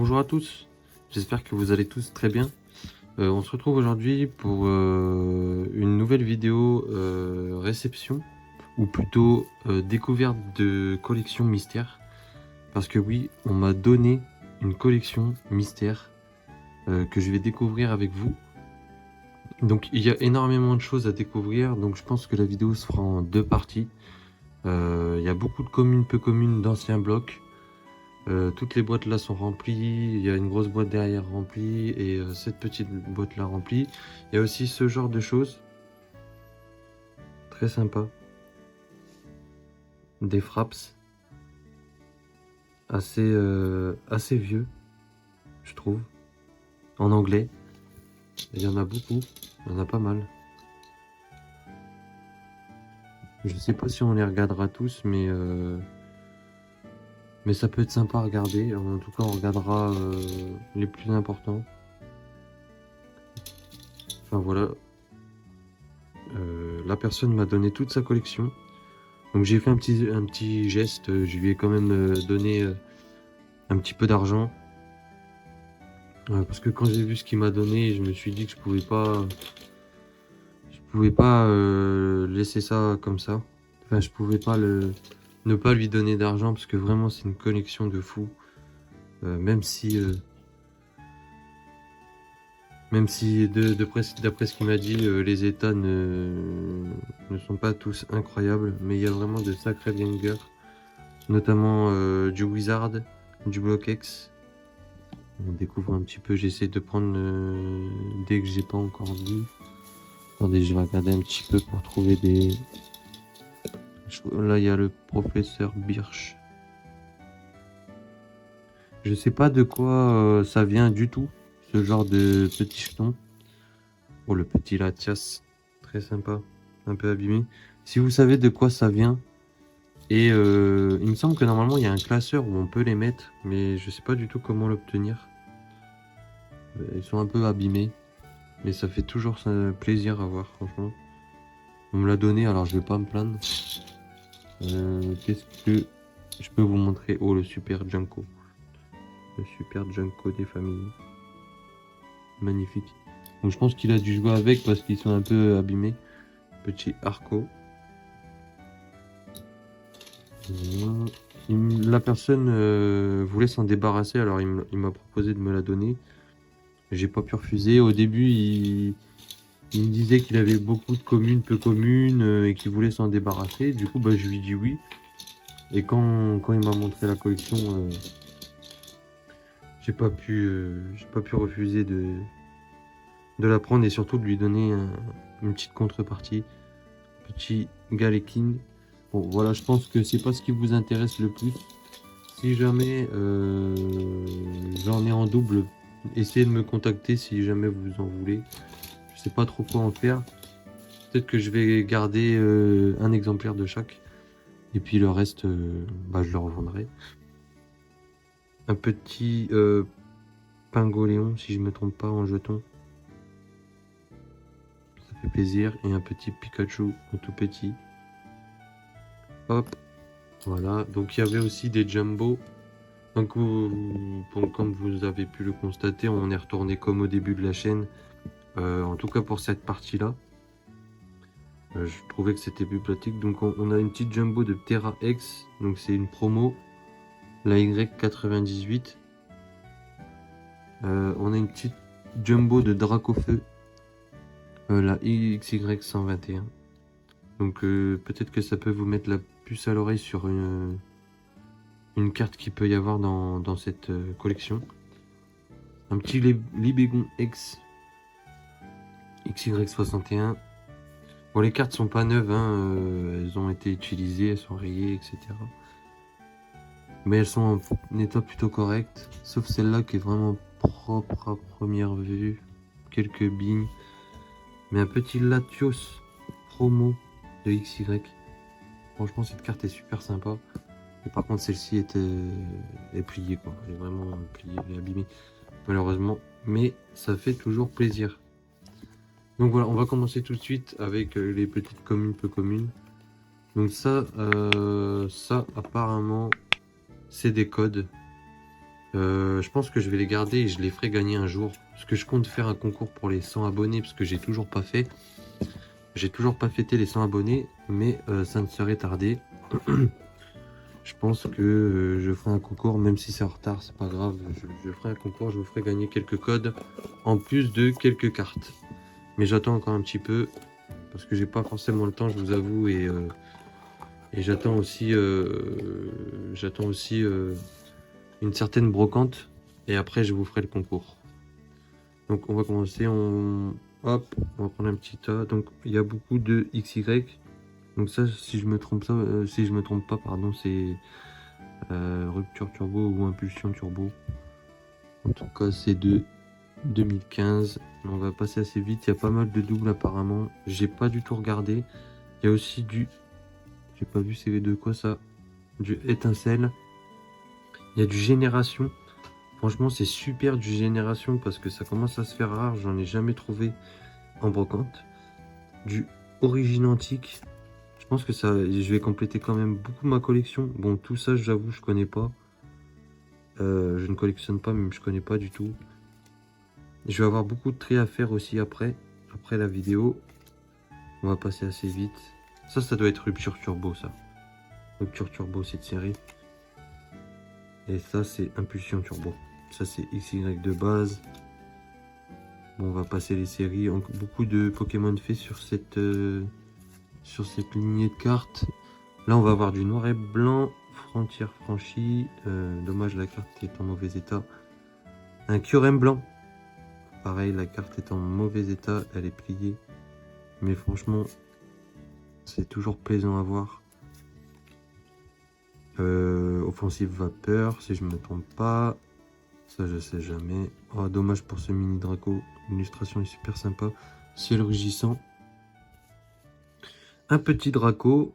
Bonjour à tous, j'espère que vous allez tous très bien. On se retrouve aujourd'hui pour une nouvelle vidéo réception, ou plutôt découverte de collection mystère. Parce que oui, on m'a donné une collection mystère que je vais découvrir avec vous. Donc il y a énormément de choses à découvrir, donc je pense que la vidéo se fera en deux parties. Il y a beaucoup de communes, peu communes, d'anciens blocs. Toutes les boîtes là sont remplies, il y a une grosse boîte derrière remplie et cette petite boîte là remplie. Il y a aussi ce genre de choses, très sympa, des fraps, assez vieux, je trouve, en anglais. Il y en a beaucoup, il y en a pas mal. Je sais pas si on les regardera tous, mais ça peut être sympa à regarder. En tout cas, on regardera les plus importants. Enfin voilà, la personne m'a donné toute sa collection. Donc j'ai fait un petit geste, je lui ai quand même donné un petit peu d'argent. Parce que quand j'ai vu ce qu'il m'a donné, je me suis dit que je pouvais pas laisser ça comme ça. Enfin, je pouvais pas ne pas lui donner d'argent parce que vraiment c'est une collection de fou. Même si d'après ce qu'il m'a dit, les états ne sont pas tous incroyables, mais il y a vraiment de sacrés bangers, notamment du Wizard, du Block X. On découvre un petit peu, j'essaie de prendre dès que j'ai pas encore vu. Attendez, je vais regarder un petit peu pour trouver des... Là, il y a le professeur Birch. Je sais pas de quoi ça vient du tout, ce genre de petit jeton. Oh, le petit Latias, très sympa, un peu abîmé. Si vous savez de quoi ça vient, et il me semble que normalement il y a un classeur où on peut les mettre, mais je sais pas du tout comment l'obtenir. Ils sont un peu abîmés, mais ça fait toujours plaisir à voir, franchement. On me l'a donné, alors je vais pas me plaindre. Qu'est-ce que je peux vous montrer? Oh, le super Junko. Le super Junko des familles. Magnifique. Donc je pense qu'il a dû jouer avec parce qu'ils sont un peu abîmés. Petit Arco. La personne voulait s'en débarrasser, alors il m'a proposé de me la donner. J'ai pas pu refuser. Au début, il me disait qu'il avait beaucoup de communes, peu communes, et qu'il voulait s'en débarrasser. Du coup, bah, je lui dis oui. Et quand il m'a montré la collection, j'ai pas pu refuser de la prendre et surtout de lui donner une petite contrepartie. Petit Galekin. Bon, voilà, je pense que c'est pas ce qui vous intéresse le plus. Si jamais j'en ai en double, essayez de me contacter si jamais vous en voulez. Je sais pas trop quoi en faire. Peut-être que je vais garder un exemplaire de chaque. Et puis le reste, bah, je le revendrai. Un petit Pingoléon, si je me trompe pas, en jeton. Ça fait plaisir. Et un petit Pikachu, en tout petit. Hop. Voilà. Donc il y avait aussi des Jumbo. Donc comme vous avez pu le constater, on est retourné comme au début de la chaîne. En tout cas pour cette partie-là. Je trouvais que c'était plus pratique. Donc on a une petite Jumbo de Terra X. Donc c'est une promo. La Y98. On a une petite Jumbo de Dracofeu. La XY121. Donc peut-être que ça peut vous mettre la puce à l'oreille sur une carte qu'il peut y avoir dans cette collection. Un petit Libégon X XY61. Bon, les cartes sont pas neuves, hein, elles ont été utilisées, elles sont rayées, etc. Mais elles sont en état plutôt correct, sauf celle-là qui est vraiment propre à première vue. Quelques bignes. Mais un petit Latios promo de XY. Franchement, cette carte est super sympa. Et par contre, celle-ci est pliée, quoi. Elle est vraiment pliée, elle est abîmée, malheureusement. Mais ça fait toujours plaisir. Donc voilà, on va commencer tout de suite avec les petites communes peu communes. Donc ça apparemment, c'est des codes. Je pense que je vais les garder et je les ferai gagner un jour. Parce que je compte faire un concours pour les 100 abonnés, parce que j'ai toujours pas fait. J'ai toujours pas fêté les 100 abonnés, mais ça ne serait tardé. Je pense que je ferai un concours, même si c'est en retard, c'est pas grave. Je ferai un concours, je vous ferai gagner quelques codes, en plus de quelques cartes. Mais j'attends encore un petit peu, parce que j'ai pas forcément le temps, je vous avoue, et j'attends aussi, une certaine brocante, et après je vous ferai le concours. Donc on va commencer, hop, on va prendre un petit tas. Donc il y a beaucoup de XY. Donc ça, si je me trompe pas, pardon, c'est rupture turbo ou impulsion turbo. En tout cas, c'est de 2015. On va passer assez vite. Il y a pas mal de doubles apparemment. J'ai pas du tout regardé. Il y a aussi du, j'ai pas vu c'est de quoi ça, du étincelle. Il y a du génération. Franchement, c'est super du génération parce que ça commence à se faire rare. J'en ai jamais trouvé en brocante. Du origine antique. Je pense que ça, je vais compléter quand même beaucoup ma collection. Bon, tout ça, j'avoue, je connais pas. Je ne collectionne pas, même je connais pas du tout. Je vais avoir beaucoup de tri à faire aussi après la vidéo. On va passer assez vite. Ça doit être Rupture Turbo, ça. Rupture Turbo, cette série. Et ça, c'est Impulsion Turbo. Ça, c'est XY de base. Bon, on va passer les séries. Beaucoup de Pokémon fait sur cette lignée de cartes. Là, on va avoir du noir et blanc. Frontière franchie. Dommage, la carte est en mauvais état. Un Kyurem blanc. Pareil, la carte est en mauvais état. Elle est pliée. Mais franchement, c'est toujours plaisant à voir. Offensive vapeur, si je me trompe pas. Ça, je sais jamais. Oh, dommage pour ce mini Draco. L'illustration est super sympa. Ciel rugissant. Un petit Draco.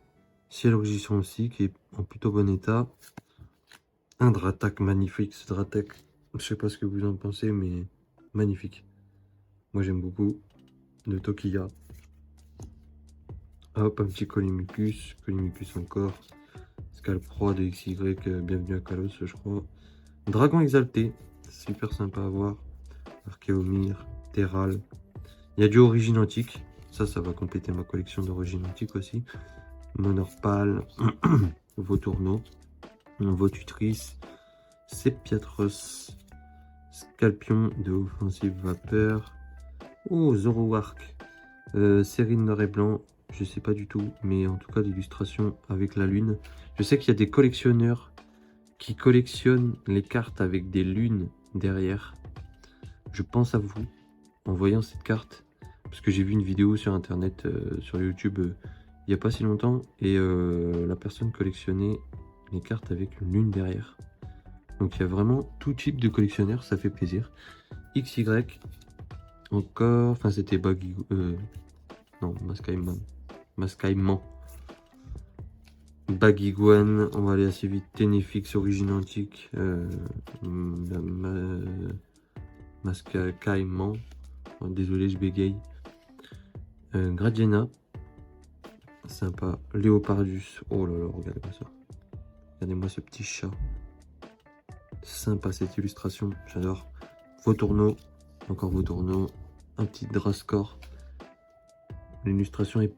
Ciel rugissant aussi, qui est en plutôt bon état. Un Dratak magnifique. Ce Dratak, je sais pas ce que vous en pensez, mais magnifique. Moi, j'aime beaucoup. De Tokiya. Hop, un petit Colimucus. Colimucus encore. Scalproie de XY. Bienvenue à Kalos, je crois. Dragon exalté. Super sympa à voir. Archéomir. Terral. Il y a du origine antique. Ça va compléter ma collection d'origine antique aussi. Monorpal. Vautourneau. Vaututrice. Sepiatros. Scalpion de offensive vapeur. Oh, Zoroark. Série de noir et blanc. Je sais pas du tout. Mais en tout cas, l'illustration avec la lune. Je sais qu'il y a des collectionneurs qui collectionnent les cartes avec des lunes derrière. Je pense à vous en voyant cette carte. Parce que j'ai vu une vidéo sur internet, sur YouTube, il n'y a pas si longtemps. Et la personne collectionnait les cartes avec une lune derrière. Donc il y a vraiment tout type de collectionneur, ça fait plaisir. XY, encore, enfin c'était Baggy, non, Mascaïman. Baguiguan, on va aller assez vite. Ténéfix, origine antique. Mascaïman. Oh, désolé, je bégaye. Gradiena. Sympa. Léopardus. Oh là là, regardez-moi ça. Regardez-moi ce petit chat. Sympa cette illustration, j'adore. Vautourneau, encore Vautourneau. Un petit Drascore. L'illustration est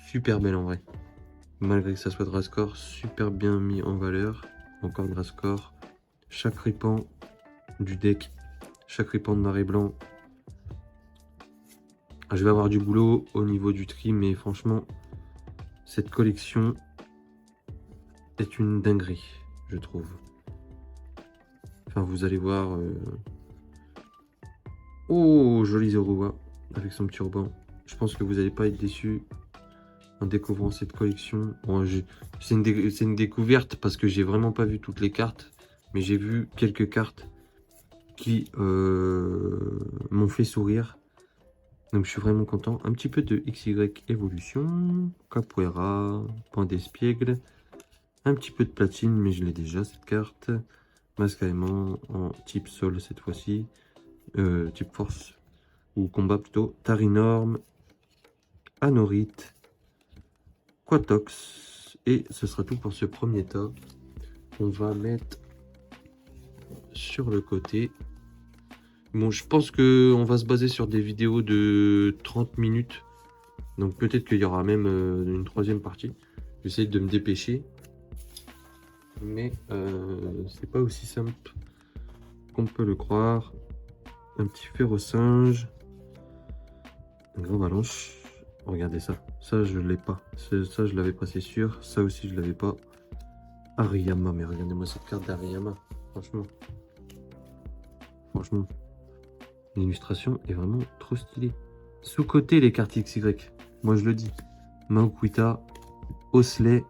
super belle en vrai. Malgré que ça soit Drascore, super bien mis en valeur. Encore Drascore. Chaque ripan du deck. Chaque ripan de noir et blanc. Je vais avoir du boulot au niveau du tri, mais franchement, cette collection est une dinguerie, je trouve. Enfin, vous allez voir. Oh, joli Zorua avec son petit ruban. Je pense que vous n'allez pas être déçus en découvrant cette collection. Bon, c'est une découverte parce que j'ai vraiment pas vu toutes les cartes, mais j'ai vu quelques cartes qui m'ont fait sourire. Donc je suis vraiment content. Un petit peu de XY Evolution, Capoeira, Pandespiègle, un petit peu de platine, mais je l'ai déjà cette carte. Mascaïman en type sol cette fois-ci, type force ou combat plutôt. Tarinorm, Anorite, Quatox, et ce sera tout pour ce premier tas. On va mettre sur le côté. Bon, je pense qu'on va se baser sur des vidéos de 30 minutes. Donc peut-être qu'il y aura même une troisième partie. J'essaie de me dépêcher. Mais c'est pas aussi simple qu'on peut le croire. Un petit fer au singe. Un grand ballonche. Regardez ça. Ça, je l'ai pas. Ça, je l'avais pas, c'est sûr. Ça aussi, je l'avais pas. Ariyama. Mais regardez-moi cette carte d'Ariyama. Franchement. Franchement. L'illustration est vraiment trop stylée. Sous-côté, les cartes XY. Moi, je le dis. Maokuita. Osley.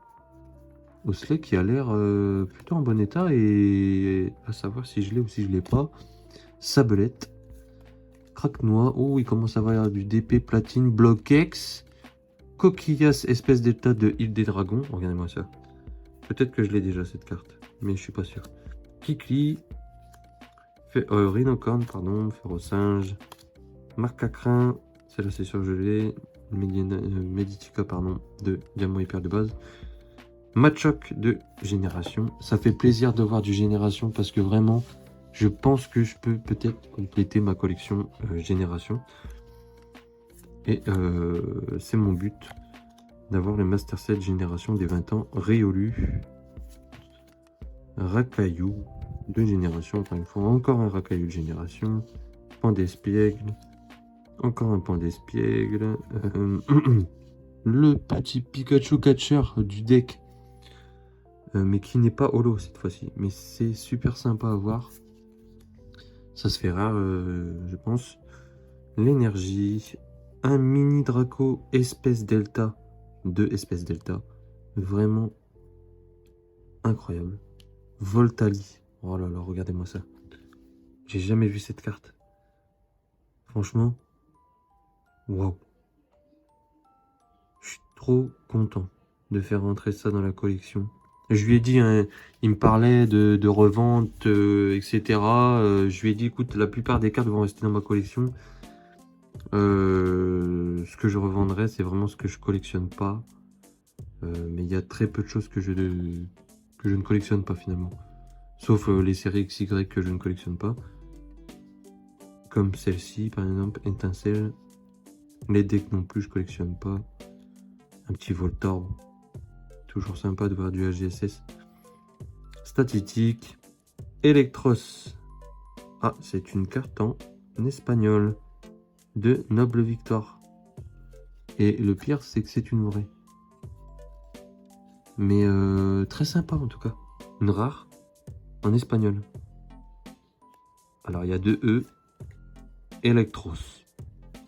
Osley qui a l'air plutôt en bon état. Et à savoir si je l'ai ou si je l'ai pas. Sablette. Craque-noix. Oh, il commence à avoir du DP platine. Bloc X. Coquillas, espèce d'état de île des dragons. Regardez-moi ça. Peut-être que je l'ai déjà cette carte. Mais je suis pas sûr. Kikli. Rhinocorn, pardon. Fer au singe. Marcacrin. Celle-là, c'est sûr que je l'ai. Meditica, pardon. De diamant hyper de base. Machoc de génération. Ça fait plaisir de voir du génération parce que vraiment, je pense que je peux peut-être compléter ma collection génération. Et c'est mon but d'avoir le Master Set génération des 20 ans. Riolu. Rakayu de génération, encore une fois. Encore un Rakayu de génération. Pan d'espiègle. Encore un pan d'espiègle. Le petit Pikachu Catcher du deck. Mais qui n'est pas holo cette fois-ci. Mais c'est super sympa à voir. Ça se fait rare, je pense. L'énergie. Un mini Draco espèce Delta. 2 espèces Delta. Vraiment incroyable. Voltali. Oh là là, regardez-moi ça. J'ai jamais vu cette carte. Franchement. Waouh. Je suis trop content de faire rentrer ça dans la collection. Je lui ai dit, hein, il me parlait de revente, etc. Je lui ai dit, écoute, la plupart des cartes vont rester dans ma collection. Ce que je revendrai, c'est vraiment ce que je collectionne pas. Mais il y a très peu de choses que je ne collectionne pas finalement. Sauf les séries XY que je ne collectionne pas. Comme celle-ci, par exemple, Étincelle. Les decks non plus, je collectionne pas. Un petit Voltorb. Toujours sympa de voir du AGSS. Statistique. Electros. Ah, c'est une carte en espagnol. De Noble Victoire. Et le pire, c'est que c'est une vraie. Mais très sympa en tout cas. Une rare en espagnol. Alors il y a 2 E. Electros.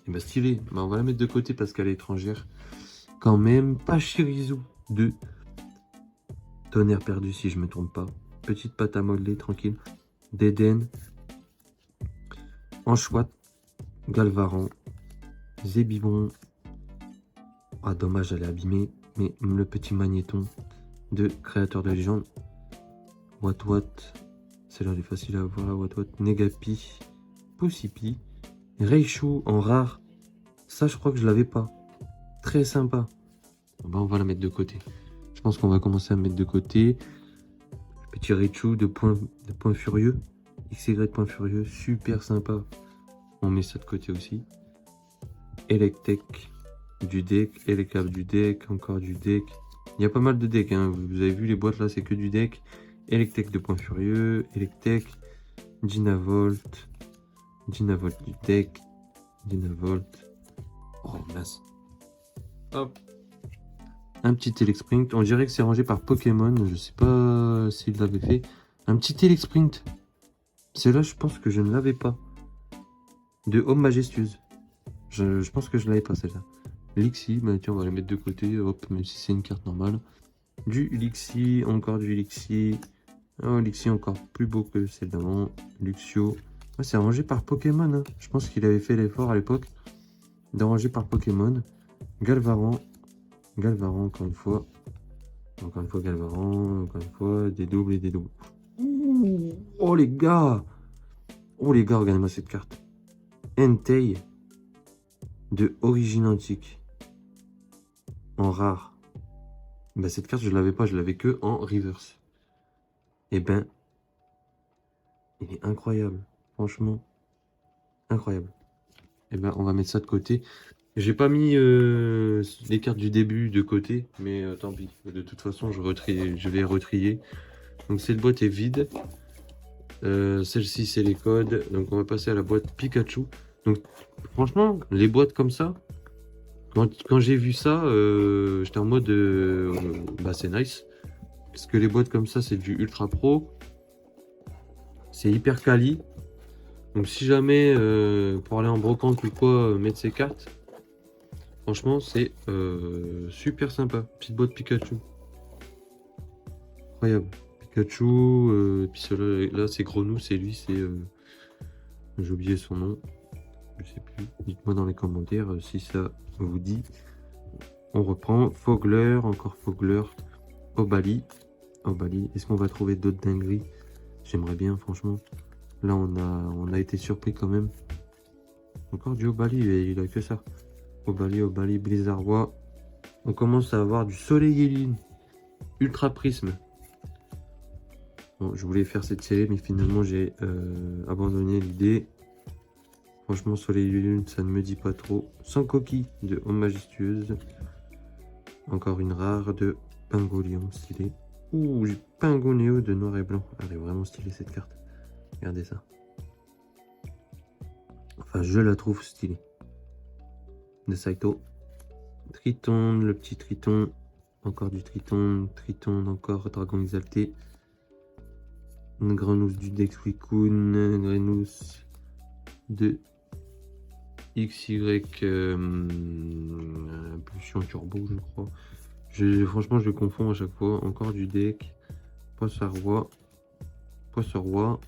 Et bah stylé. Bah, on va la mettre de côté parce qu'elle est étrangère. Quand même, Pachirisu 2. Tonnerre perdu si je me trompe pas. Petite pâte à modeler, tranquille. Déden. Anchouat. Galvaran. Zébibon. Ah dommage, elle est abîmée. Mais le petit magnéton de créateur de légende. Watwat. Celle-là elle est facile à avoir là. Watwat. Negapi. Poussipi. Reichu en rare. Ça je crois que je l'avais pas. Très sympa. Bon, on va la mettre de côté. Je pense qu'on va commencer à mettre de côté. Petit Reichu de point furieux. XY point furieux. Super sympa. On met ça de côté aussi. Electek du deck. Elecab du deck. Encore du deck. Il y a pas mal de decks. Hein. Vous avez vu les boîtes là, c'est que du deck. Electek de point furieux. Electek. Dynavolt. Dynavolt du deck. Dynavolt. Oh mince. Hop. Un petit Telexprint. On dirait que c'est rangé par Pokémon. Je sais pas s'il l'avait fait. Un petit Telexprint. Celle-là, je pense que je ne l'avais pas. De Homme Majestueuse. Je pense que je l'avais pas celle-là. Lixie. Bah tiens, on va la mettre de côté. Hop, même si c'est une carte normale. Du Lixie. Encore du Lixie. Oh, Lixie encore plus beau que celle d'avant. Luxio. Ouais, c'est rangé par Pokémon. Hein. Je pense qu'il avait fait l'effort à l'époque de ranger par Pokémon. Galvaran. Galvaran, encore une fois. Encore une fois, Galvaran. Encore une fois, des doubles et des doubles. Ouh, oh les gars! Oh les gars, regardez-moi cette carte. Entei de Origine Antique. En rare. Bah, cette carte, je l'avais pas, je l'avais que en reverse. Et ben, Il est incroyable. Franchement, incroyable. Et ben, on va mettre ça de côté. J'ai pas mis les cartes du début de côté, mais tant pis. De toute façon, je vais retrier. Donc cette boîte est vide. Celle-ci, c'est les codes. Donc on va passer à la boîte Pikachu. Donc franchement, les boîtes comme ça, quand j'ai vu ça, j'étais en mode bah c'est nice. Parce que les boîtes comme ça, c'est du Ultra Pro. C'est hyper quali. Donc si jamais, pour aller en brocante ou quoi, mettre ces cartes, franchement, c'est super sympa. Petite boîte Pikachu. Incroyable. Pikachu, puis là c'est Grenouille, c'est lui, c'est... j'ai oublié son nom. Je sais plus. Dites-moi dans les commentaires si ça vous dit. On reprend. Fogler, encore Fogler. Obali. Obali. Est-ce qu'on va trouver d'autres dingueries? J'aimerais bien, franchement. Là, on a été surpris quand même. Encore du Obali, il a que ça. Obali, Blizzardroid. On commence à avoir du Soleil et Lune. Ultra Prisme. Bon, je voulais faire cette série, mais finalement, j'ai abandonné l'idée. Franchement, Soleil et Lune, ça ne me dit pas trop. Sans coquille de Homme Majestueuse. Encore une rare de Pingolion, stylé. Ouh, j'ai Pingonéo de noir et blanc. Elle est vraiment stylée cette carte. Regardez ça. Enfin, je la trouve stylée. De Saito. Triton, le petit Triton. Encore du Triton. Triton, encore Dragon Exalté. Une Grenousse du Dex Rikun. Grenousse de XY Impulsion Turbo, je crois. Franchement, je confonds à chaque fois. Encore du deck. Poisson-roi. Poisson-roi.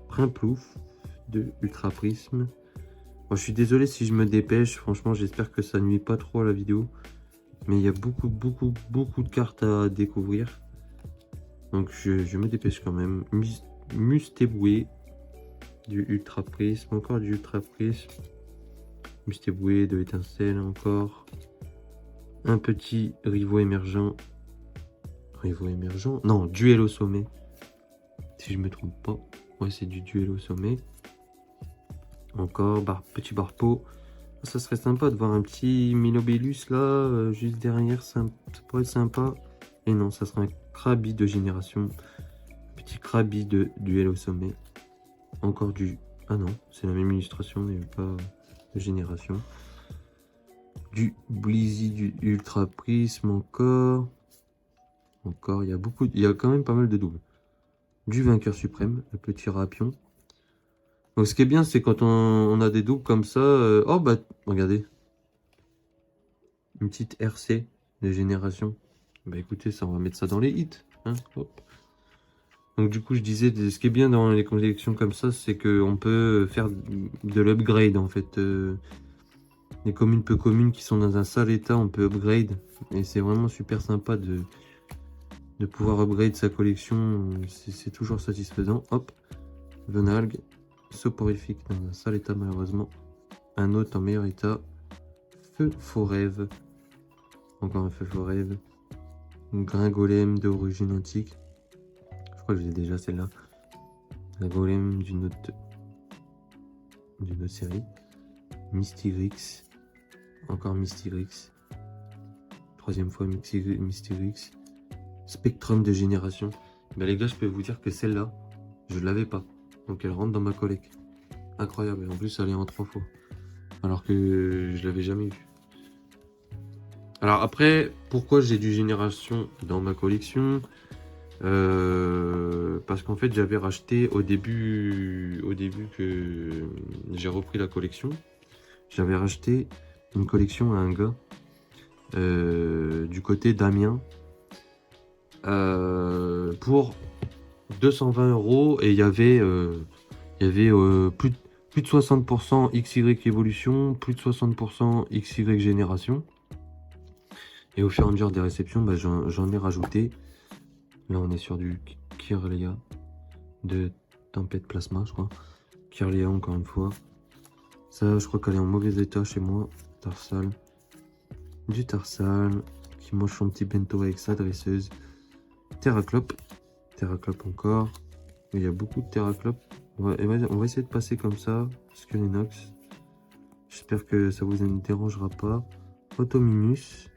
Primplouf de Ultra Prisme. Bon, je suis désolé si je me dépêche. Franchement, j'espère que ça nuit pas trop à la vidéo. Mais il y a beaucoup de cartes à découvrir. Donc, je me dépêche quand même. Mustéboué du Ultra Prisme. Encore du Ultra Prisme. Mustéboué de Étincelle encore. Un petit Rivaux émergent. Rivaux émergent. Non, Duel au sommet. Si je me trompe pas. Ouais, c'est du Duel au sommet. Encore petit Barpo. Ça serait sympa de voir un petit Minobellus là, juste derrière. Ça pourrait être sympa. Et non, ça sera un Krabi de génération. Petit Krabi de Duel au sommet. Encore du... Ah non, c'est la même illustration, mais pas de génération. Du Blizzy, du Ultra Prisme encore. Encore, il y a quand même pas mal de doubles. Du Vainqueur Suprême, le petit Rapion. Donc ce qui est bien, c'est quand on a des doubles comme ça. Oh bah, regardez. Une petite RC de génération. Bah écoutez, ça, on va mettre ça dans les hits. Hein, hop. Donc du coup, je disais, ce qui est bien dans les collections comme ça, c'est qu'on peut faire de l'upgrade en fait. Les communes peu communes qui sont dans un sale état, on peut upgrade. Et c'est vraiment super sympa de pouvoir upgrade sa collection. C'est toujours satisfaisant. Hop, Venalgue, soporifique dans un sale état malheureusement. Un autre en meilleur état. Feu Forêve. Encore un Feu Forêve. Gringolem d'origine antique. Je crois que j'ai déjà celle-là. La golem d'une autre série. Mystyrix. Encore Mystyrix. Troisième fois Mystyrix. Spectrum de génération. Ben les gars, je peux vous dire que celle-là, je ne l'avais pas. Donc elle rentre dans ma collecte. Incroyable. Et en plus, elle est en 3 fois. Alors que je l'avais jamais vue. Alors après, pourquoi j'ai du génération dans ma collection? Parce qu'en fait, j'avais racheté au début que j'ai repris la collection. J'avais racheté une collection à un gars du côté d'Amiens pour 220 € et il y avait plus de 60% XY évolution, plus de 60% XY génération. Et au fur et à mesure des réceptions, bah, j'en ai rajouté. Là, on est sur du Kirlia de Tempête Plasma, je crois. Kirlia, encore une fois. Ça, je crois qu'elle est en mauvais état chez moi. Tarsal. Du Tarsal. Qui mange son petit bento avec sa dresseuse. Terraclope. Terraclope encore. Il y a beaucoup de Terraclope. On va essayer de passer comme ça. Skelenox. J'espère que ça vous ne dérangera pas. Phantominus.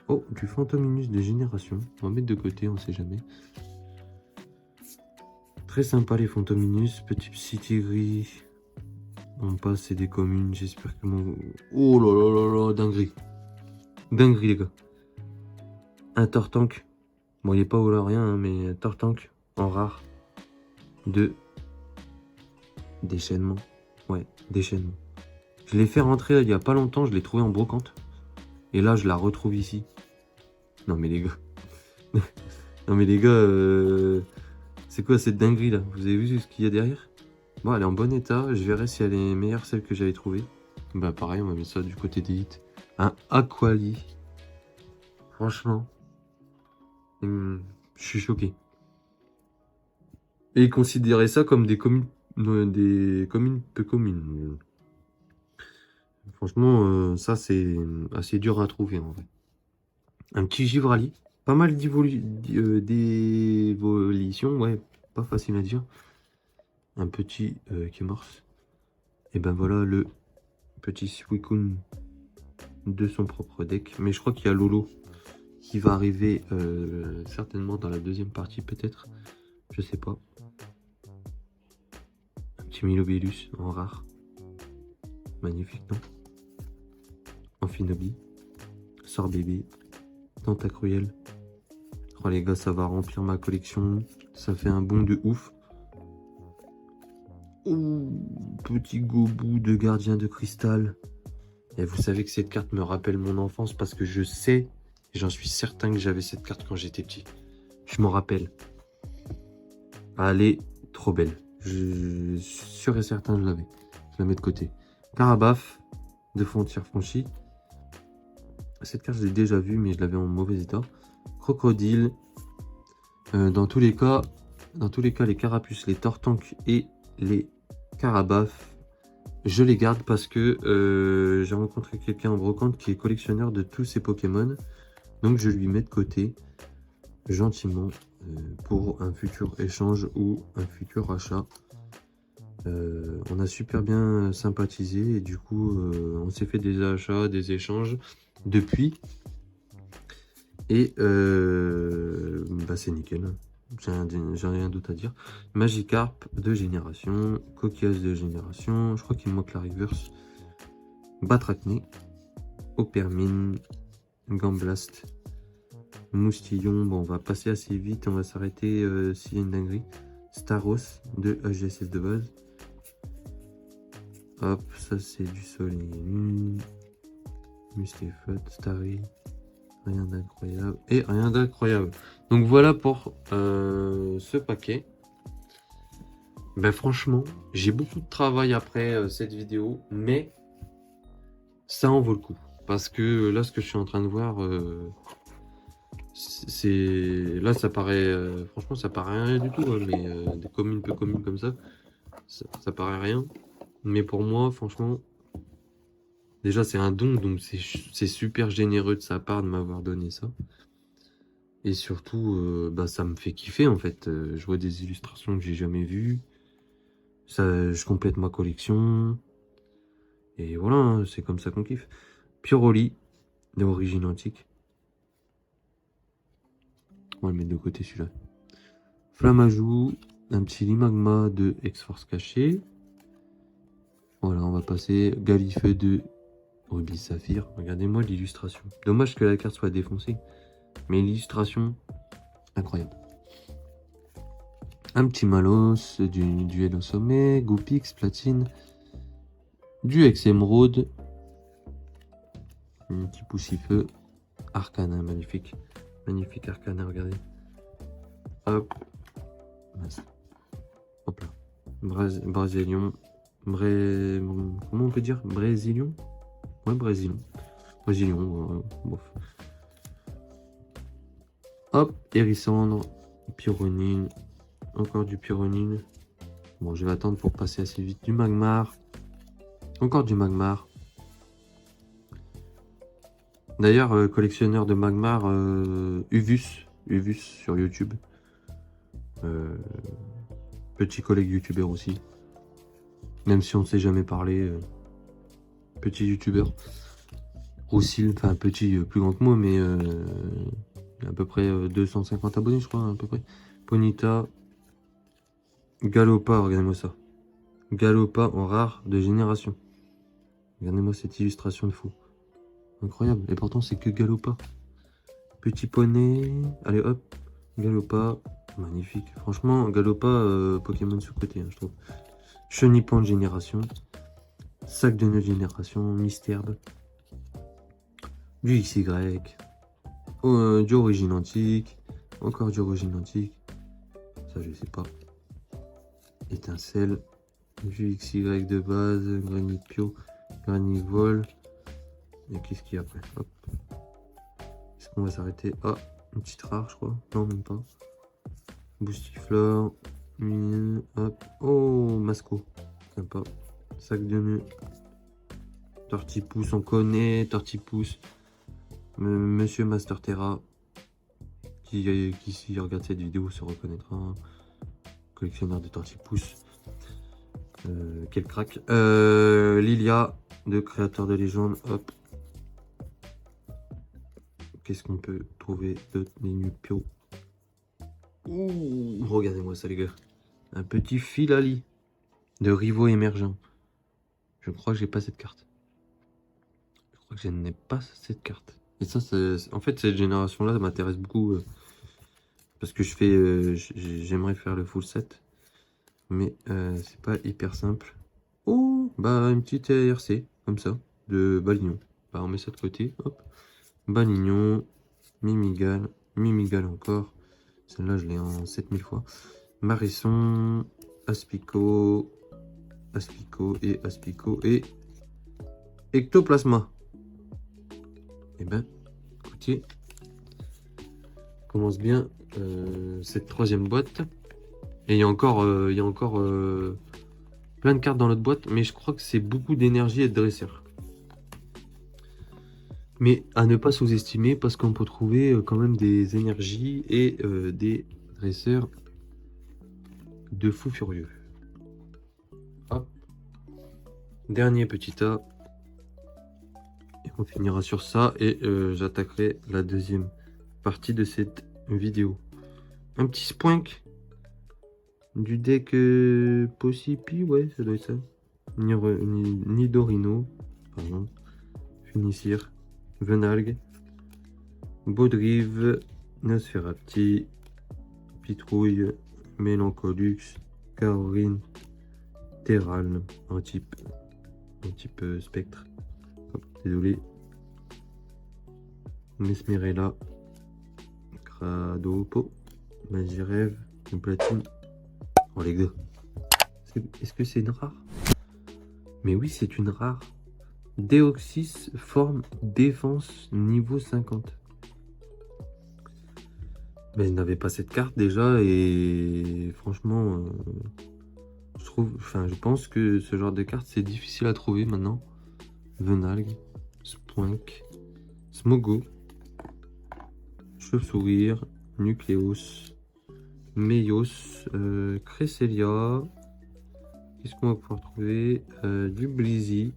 Oh, du Phantominus de génération. On va mettre de côté, on sait jamais. Très sympa les Phantominus. Petit Psytigris. On passe, c'est des communes. J'espère que mon... Oh là là là là, dinguerie. Dinguerie les gars. Un Tortank. Bon, il n'est pas au rien, hein, mais Tortank en rare. 2. Déchaînement. Ouais, déchaînement. Je l'ai fait rentrer il y a pas longtemps, je l'ai trouvé en brocante. Et là, je la retrouve ici. Non mais les gars. Non mais les gars, c'est quoi cette dinguerie là? Vous avez vu ce qu'il y a derrière? Bon, elle est en bon état. Je verrai si elle est meilleure celle que j'avais trouvée. Bah pareil, on va mettre ça du côté des hits. Un Aquali. Franchement. Je suis choqué. Et considérer ça comme des communes peu communes. Franchement, ça c'est assez dur à trouver en vrai. Un petit Givrali. Pas mal d'évolution, ouais, pas facile à dire. Un petit qui est morse. Et ben voilà le petit Suicune de son propre deck. Mais je crois qu'il y a Lolo qui va arriver certainement dans la deuxième partie peut-être. Je sais pas. Un petit Milobellus en rare. Magnifique, non? Amphinobi. Sorbébé. Tentacruel. Oh les gars, ça va remplir ma collection. Ça fait un bond de ouf. Ouh, petit Gobou de gardien de cristal. Et vous savez que cette carte me rappelle mon enfance parce que je sais, j'en suis certain que j'avais cette carte quand j'étais petit. Je m'en rappelle. Elle est trop belle. Je suis sûr et certain que je l'avais. Je la mets de côté. Carabaf de frontière franchie. Cette carte, je l'ai déjà vue, mais je l'avais en mauvais état. Crocodile. Dans tous les cas, les carapuces, les tortanks et les carabaf, je les garde parce que j'ai rencontré quelqu'un en brocante qui est collectionneur de tous ces Pokémon. Donc je lui mets de côté gentiment pour un futur échange ou un futur achat. On a super bien sympathisé et du coup on s'est fait des achats, des échanges depuis. Et bah c'est nickel. J'ai rien d'autre à dire. Magikarp de génération, Coquillage de génération, je crois qu'il me manque la reverse. Batracné, Opermine, Gamblast, Moustillon. Bon, on va passer assez vite, on va s'arrêter s'il y a une dinguerie. Staros de HGSF de base. Hop, ça c'est du soleil. Mustéphot, Starry. Rien d'incroyable. Et rien d'incroyable. Donc voilà pour ce paquet. Ben franchement, j'ai beaucoup de travail après cette vidéo, mais ça en vaut le coup. Parce que là, ce que je suis en train de voir, c'est... Là, ça paraît... franchement, ça paraît rien du tout. Hein, mais des communes peu communes comme ça paraît rien. Mais pour moi, franchement... Déjà, c'est un don, donc c'est super généreux de sa part de m'avoir donné ça. Et surtout, bah, ça me fait kiffer en fait. Je vois des illustrations que j'ai jamais vues. Ça, je complète ma collection. Et voilà, hein, c'est comme ça qu'on kiffe. Puroli, d'origine antique. On va le mettre de côté celui-là. Flammajou, un petit Limagma de X-Force caché. Voilà, on va passer Galifeu de Rubis Saphir. Regardez-moi l'illustration. Dommage que la carte soit défoncée. Mais l'illustration, incroyable. Un petit Malos, du duel au sommet, Goupix, Platine, du Ex-Émeraude, un petit Poussifeu, Arcana, magnifique. Magnifique Arcana, regardez. Hop. Hop là. Brésilion. Comment on peut dire? Brésilion? Ouais, Brésilion. Brésilion, bof. Hop, Hérissandre, Pyronine, encore du Pyronine. Bon, je vais attendre pour passer assez vite. Du Magmar, encore du Magmar. D'ailleurs, collectionneur de Magmar, Uvus sur YouTube. Petit collègue youtubeur aussi. Même si on ne s'est jamais parlé. Petit youtubeur. Roussil, enfin petit, plus grand que moi, mais à peu près 250 abonnés, je crois, à peu près. Ponita. Galopa, regardez-moi ça. Galopa en rare de génération. Regardez-moi cette illustration de fou. Incroyable. Et pourtant, c'est que Galopa. Petit poney. Allez, hop. Galopa. Magnifique. Franchement, Galopa, Pokémon sous-côté, hein, je trouve. Chenipan de génération. Sac de 9 génération. Mystherbe. Du XY. Du origine antique. Encore du origine antique. Ça, je sais pas. Étincelle. Du XY de base. Granit Pio. Granit Vol. Et qu'est-ce qu'il y a après? Hop. Est-ce qu'on va s'arrêter? Ah, une petite rare, je crois. Non, même pas. Boostiflore. Hop. Oh, Masco. Sympa. Sac de nœuds. Tortipousse, on connaît. Tortipousse. Monsieur Master Terra. Qui si regarde cette vidéo se reconnaîtra. Collectionneur de tortipousse. Quel crack. Lilia, de créateur de légende. Hop. Qu'est-ce qu'on peut trouver de Nupio? Ouh, regardez-moi ça, les gars. Un petit Filali de rivaux émergents. Je crois que j'ai pas cette carte. Je crois que je n'ai pas cette carte. Et ça, en fait, cette génération-là m'intéresse beaucoup. Parce que j'aimerais faire le full set. Mais c'est pas hyper simple. Oh, bah une petite RC, comme ça, de Balignon. Bah on met ça de côté, hop. Balignon, Mimigal, Mimigal encore. Celle-là, je l'ai en 7000 fois. Marisson, Aspico, Aspico et Ectoplasma. Et ben, écoutez, commence bien cette troisième boîte. Et il y a encore, plein de cartes dans l'autre boîte, mais je crois que c'est beaucoup d'énergie et de dresseur. Mais à ne pas sous-estimer parce qu'on peut trouver quand même des énergies et des dresseurs de fou furieux. Hop. Dernier petit tas. Et on finira sur ça et j'attaquerai la deuxième partie de cette vidéo. Un petit spoink du deck Possipi, ouais, ça doit être ça. Nidorino, pardon. Funissir, Venalgue, Baudrive, Nosferati, Pitrouille, Mélancolux, Caroline, Terral, un type spectre. Hop, désolé. Mesmerella, Cradopo, Magirève, une platine. Oh les gars, est-ce que c'est une rare? Mais oui, c'est une rare. Deoxys, forme défense niveau 50. Mais je n'avais pas cette carte déjà et franchement, je pense que ce genre de carte c'est difficile à trouver maintenant. Venalgue, Spoink, Smogo, Chauve-sourire, Nucléos, Meios, Cresselia. Qu'est-ce qu'on va pouvoir trouver? Du Blizzy,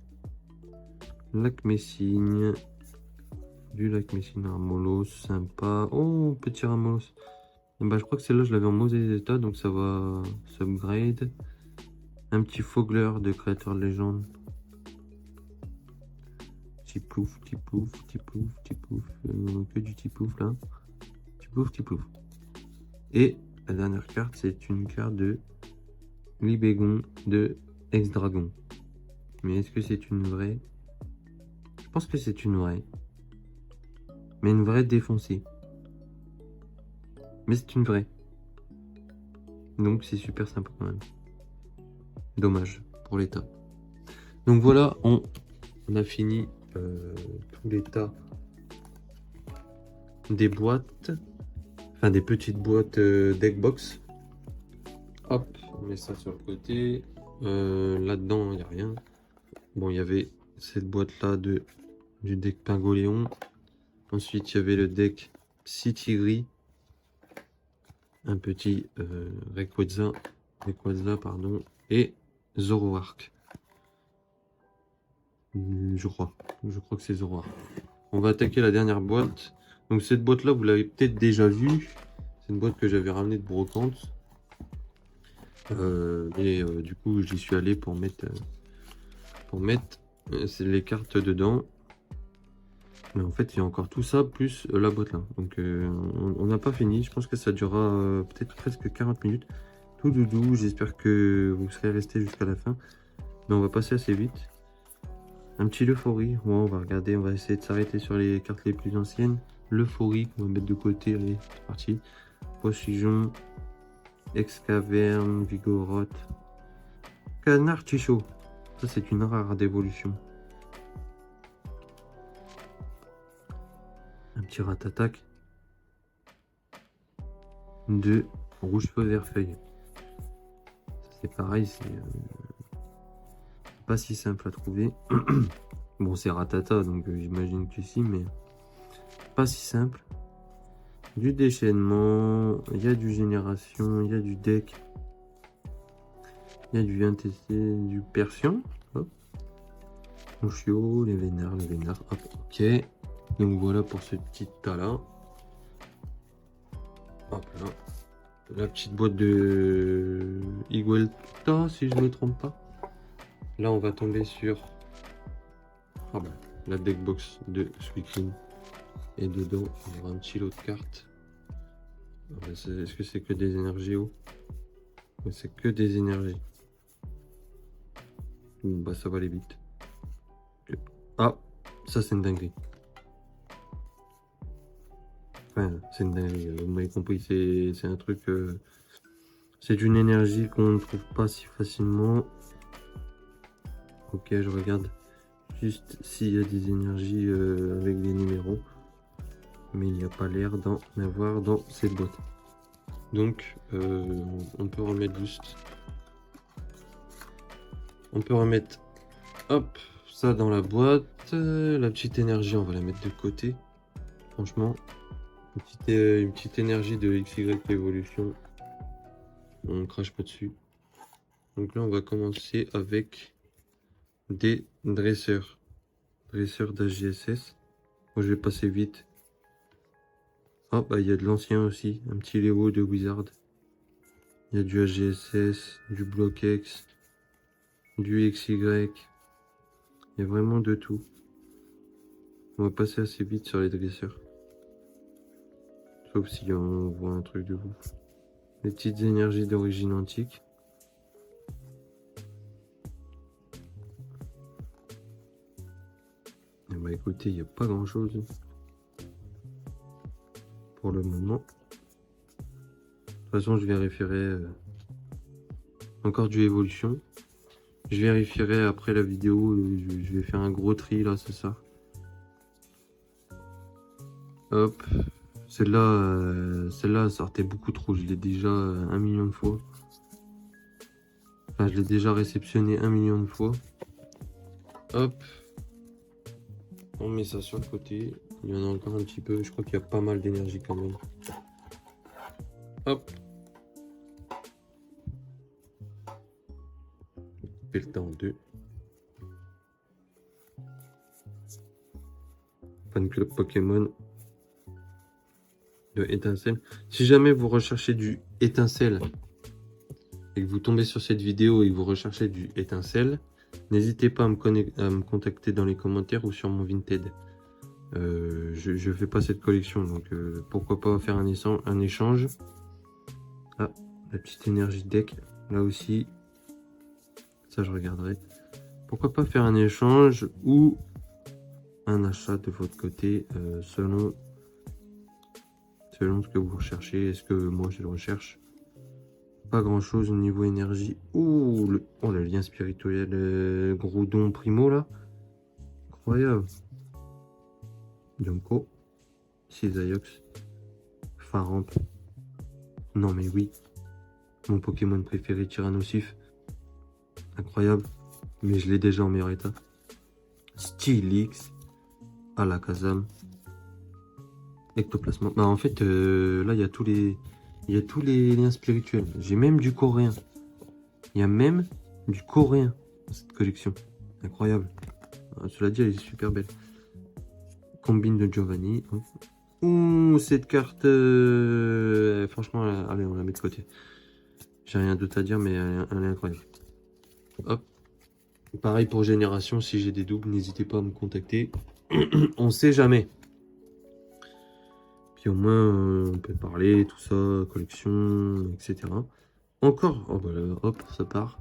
Lac Messigne, du Lac Messine, Ramolos, sympa. Oh, petit Ramolos. Et bah, je crois que celle-là, je l'avais en mauvais état, donc ça va s'upgrade. Un petit Fogler de créateur de légende. Petit plouf, petit plouf, petit plouf, petit plouf. Que du petit plouf là. Petit plouf, petit plouf. Et la dernière carte, c'est une carte de Libégon de Ex-Dragon. Mais est-ce que c'est une vraie? Je pense que c'est une vraie. Mais une vraie défoncée. Mais c'est une vraie. Donc c'est super sympa quand même. Dommage pour l'état. Donc voilà, on a fini tout l'état des boîtes. Enfin des petites boîtes deckbox. Hop, on met ça sur le côté. Là-dedans, il n'y a rien. Bon, il y avait cette boîte-là du deck Pingoléon. Ensuite, il y avait le deck Psy Tigri. un petit Rayquaza, pardon, et Zoroark. Je crois que c'est Zoroark. On va attaquer la dernière boîte. Donc cette boîte là, vous l'avez peut-être déjà vue. C'est une boîte que j'avais ramenée de brocante. Du coup, j'y suis allé pour mettre c'est les cartes dedans. Mais en fait, il y a encore tout ça, plus la boîte là. Donc, on n'a pas fini. Je pense que ça durera peut-être presque 40 minutes. Tout doudou. J'espère que vous serez restés jusqu'à la fin. Mais on va passer assez vite. Un petit Euphorie. Ouais, on va regarder. On va essayer de s'arrêter sur les cartes les plus anciennes. L'Euphorie, on va mettre de côté. Allez, c'est parti. Potion. Excaverne. Vigoroth. Canard Tichot. Ça, c'est une rare d'évolution. Un petit Ratatak. De rouge feu vert feuille. C'est pareil, c'est pas si simple à trouver. Bon, c'est Ratata, donc j'imagine que si, mais pas si simple. Du déchaînement, il y a du génération, il y a du deck, il y a du NTC, du Persian. Hop. Conchio, les vénards, hop, ok. Donc voilà pour ce petit tas là. Hop là. La petite boîte de Iguelta, si je ne me trompe pas. Là, on va tomber sur la deckbox de Suicune. Et dedans, il y aura un petit lot de cartes. Est-ce que c'est que des énergies haut? C'est que des énergies. Bah, ça va aller vite. Ah, ça, c'est une dinguerie. Enfin, c'est une dinguerie. Vous m'avez compris, c'est un truc. C'est une énergie qu'on ne trouve pas si facilement. Ok, je regarde juste s'il y a des énergies avec des numéros. Mais il n'y a pas l'air d'en avoir dans cette boîte. Donc, on peut remettre juste... On peut remettre, hop, ça dans la boîte. La petite énergie, on va la mettre de côté. Franchement, une petite énergie de XY Evolution. On crache pas dessus. Donc là, on va commencer avec des dresseurs. Dresseurs d'AGSS. Moi, je vais passer vite. Ah, bah, il y a de l'ancien aussi. Un petit Léo de Wizard. Il y a du AGSS, du BlockX, du XY. Il y a vraiment de tout. On va passer assez vite sur les dresseurs. Sauf si on voit un truc de ouf. Les petites énergies d'origine antique. Et bah écoutez, il n'y a pas grand chose pour le moment. De toute façon, je vérifierai encore du évolution. Je vérifierai après la vidéo. Je vais faire un gros tri là, c'est ça. Hop. Celle-là sortait beaucoup trop. Je l'ai déjà 1 million de fois. Enfin, je l'ai déjà réceptionné 1 million de fois. Hop. On met ça sur le côté. Il y en a encore un petit peu. Je crois qu'il y a pas mal d'énergie quand même. Hop. Fait le temps en deux. Fan club Pokémon de étincelle. Si jamais vous recherchez du étincelle et que vous tombez sur cette vidéo et que vous recherchez du étincelle, n'hésitez pas à me contacter dans les commentaires ou sur mon Vinted. Je fais pas cette collection, donc pourquoi pas faire un échange. Ah, la petite énergie deck, là aussi. Ça, je regarderai. Pourquoi pas faire un échange ou un achat de votre côté selon ce que vous recherchez. Est-ce que moi, je le recherche? Pas grand-chose au niveau énergie. Ouh, le lien spirituel Groudon Primo, là. Incroyable. Yonko. Cisaiox. Faramp. Non, mais oui. Mon Pokémon préféré, Tyrannosif. Incroyable. Mais je l'ai déjà en meilleur état. Stylix. Alakazam. Ectoplasma. Bah, en fait, là, il y a tous les Il y a tous les liens spirituels. J'ai même du coréen. Il y a même du coréen dans cette collection. Incroyable. Cela dit, elle est super belle. Combine de Giovanni. Ouh, cette carte. Franchement, allez, on la met de côté. J'ai rien d'autre à dire, mais elle est incroyable. Hop. Pareil pour Génération, si j'ai des doubles, n'hésitez pas à me contacter. On sait jamais. Puis au moins, on peut parler, tout ça, collection, etc. Encore, oh bah là, hop, ça part.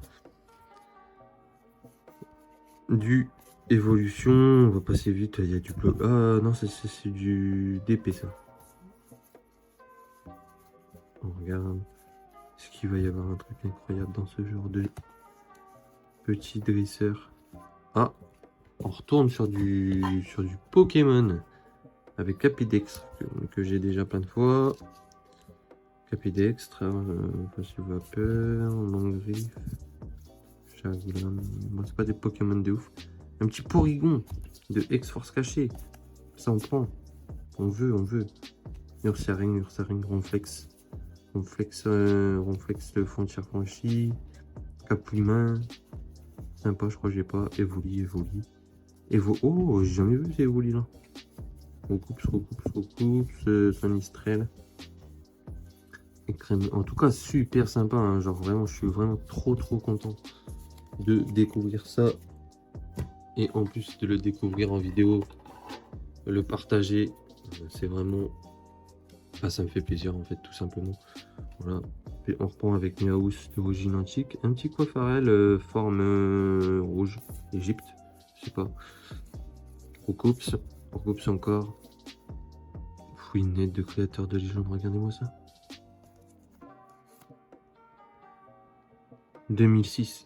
Du évolution, on va passer vite, il y a du bloc. Ah non, c'est du DP ça. On regarde. Est-ce qu'il va y avoir un truc incroyable dans ce genre de petit dresseur? Ah, on retourne sur du Pokémon avec Capidextre que j'ai déjà plein de fois. Capidextre, Passif Vapeur, Longriffe, Chagrin. Moi, c'est pas des Pokémon de ouf. Un petit Porygon de X-Force caché. Ça, on prend. On veut. Ursaring, Ronflex. Ronflex, le frontière franchie. Capouimain. Sympa, je crois que j'ai pas. Evoli. Oh, j'ai jamais vu ces Evoli là. Recoupe, Sonistrel. En tout cas, super sympa. Hein. Genre, vraiment, je suis vraiment trop content de découvrir ça. Et en plus de le découvrir en vidéo, le partager, c'est vraiment. Ah, ça me fait plaisir en fait, tout simplement. Voilà. Et on reprend avec Miaous d'origine antique. Un petit coiffarel forme rouge, Égypte, je sais pas. Recoups encore. Fouinette de créateur de légende, regardez-moi ça. 2006.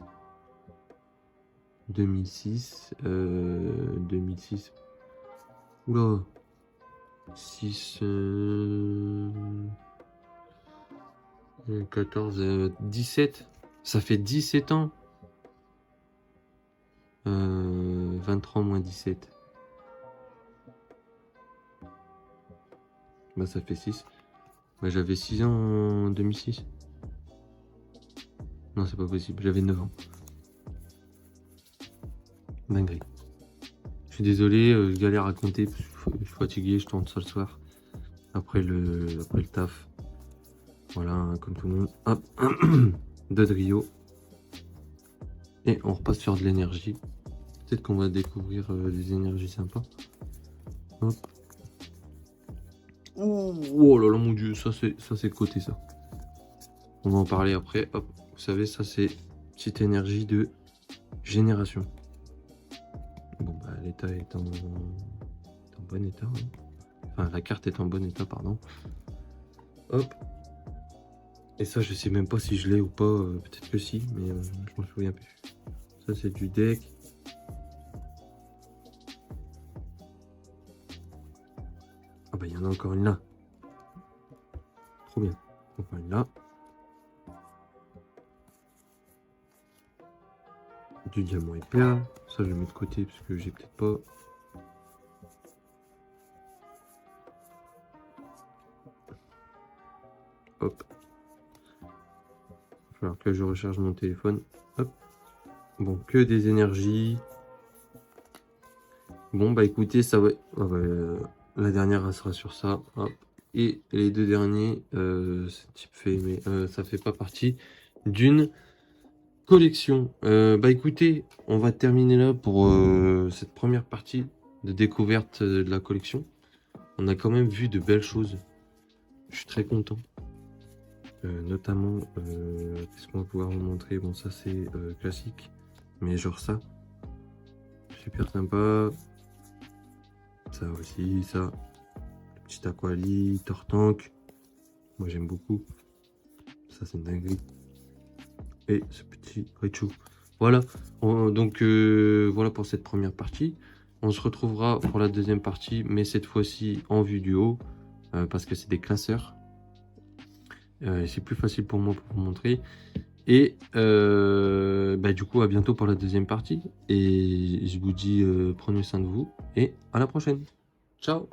2006. Oula. 6. 14. 17. Ça fait 17 ans. 23 moins 17. Bah ça fait 6. Bah j'avais 6 ans en 2006. Non c'est pas possible, j'avais 9 ans. Dinguerie. Je suis désolé, je galère à compter, je suis fatigué, je tourne ça le soir. Après le taf. Voilà, comme tout le monde. Hop. De Rio. Et on repasse sur de l'énergie. Peut-être qu'on va découvrir des énergies sympas. Hop. Oh là là mon dieu, ça c'est le côté ça. On va en parler après. Hop, vous savez, ça c'est petite énergie de génération. Bon bah l'état est en bon état. Hein. Enfin la carte est en bon état, pardon. Hop. Et ça je sais même pas si je l'ai ou pas. Peut-être que si, mais je m'en souviens plus. Ça c'est du deck. Ah bah il y en a encore une là. Trop bien. Encore une là. Du diamant éclat. Ça je le mets de côté parce que j'ai peut-être pas. Hop. Il va falloir que je recharge mon téléphone. Hop. Bon, que des énergies. Bon bah écoutez, ça va. Ah bah, la dernière elle sera sur ça. Hop. Et les deux derniers, c'est type fait, mais ça fait pas partie d'une collection. Bah écoutez, on va terminer là pour cette première partie de découverte de la collection. On a quand même vu de belles choses. Je suis très content. Notamment, qu'est-ce qu'on va pouvoir vous montrer? Bon, ça c'est classique, mais genre ça, super sympa. Ça aussi, ça. Le petit Aquali, Tortank. Moi j'aime beaucoup. Ça c'est une dinguerie. Et ce petit Raichu. Voilà. Donc voilà pour cette première partie. On se retrouvera pour la deuxième partie, mais cette fois-ci en vue du haut, parce que c'est des classeurs. C'est plus facile pour moi pour vous montrer. Et bah, du coup, à bientôt pour la deuxième partie. Et je vous dis, prenez soin de vous et à la prochaine. Ciao!